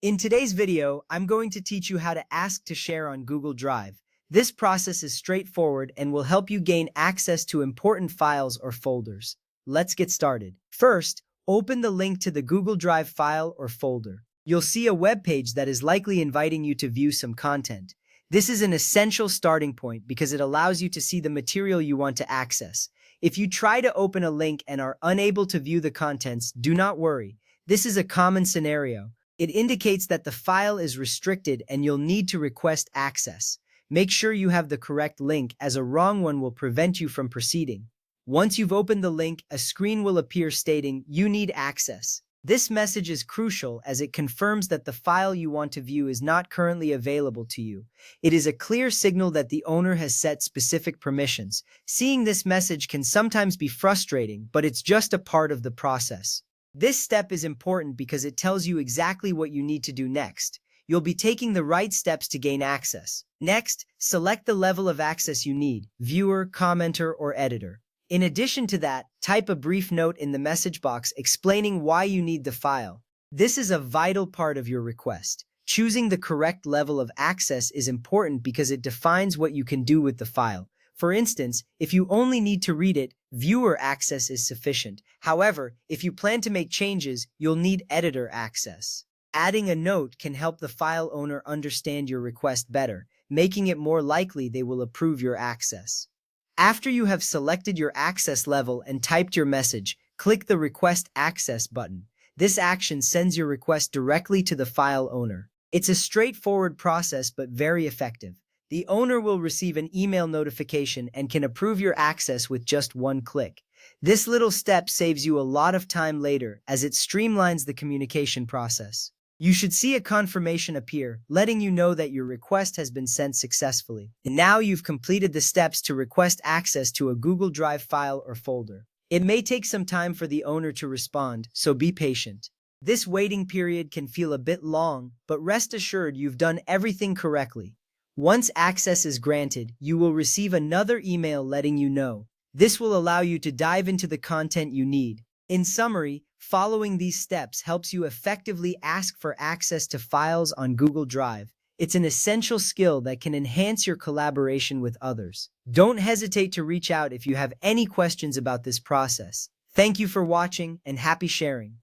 In today's video, I'm going to teach you how to ask to share on Google Drive. This process is straightforward and will help you gain access to important files or folders. Let's get started. First, open the link to the Google Drive file or folder. You'll see a web page that is likely inviting you to view some content. This is an essential starting point because it allows you to see the material you want to access. If you try to open a link and are unable to view the contents, do not worry. This is a common scenario. It indicates that the file is restricted and you'll need to request access. Make sure you have the correct link, as a wrong one will prevent you from proceeding. Once you've opened the link, a screen will appear stating, "You need access." This message is crucial as it confirms that the file you want to view is not currently available to you. It is a clear signal that the owner has set specific permissions. Seeing this message can sometimes be frustrating, but it's just a part of the process. This step is important because it tells you exactly what you need to do next. You'll be taking the right steps to gain access. Next, select the level of access you need: viewer, commenter, or editor. In addition to that, type a brief note in the message box explaining why you need the file. This is a vital part of your request. Choosing the correct level of access is important because it defines what you can do with the file. For instance, if you only need to read it, viewer access is sufficient. However, if you plan to make changes, you'll need editor access. Adding a note can help the file owner understand your request better, making it more likely they will approve your access. After you have selected your access level and typed your message, click the Request Access button. This action sends your request directly to the file owner. It's a straightforward process but very effective. The owner will receive an email notification and can approve your access with just one click. This little step saves you a lot of time later, as it streamlines the communication process. You should see a confirmation appear, letting you know that your request has been sent successfully. And now you've completed the steps to request access to a Google Drive file or folder. It may take some time for the owner to respond, so be patient. This waiting period can feel a bit long, but rest assured you've done everything correctly. Once access is granted, you will receive another email letting you know. This will allow you to dive into the content you need. In summary, following these steps helps you effectively ask for access to files on Google Drive. It's an essential skill that can enhance your collaboration with others. Don't hesitate to reach out if you have any questions about this process. Thank you for watching and happy sharing.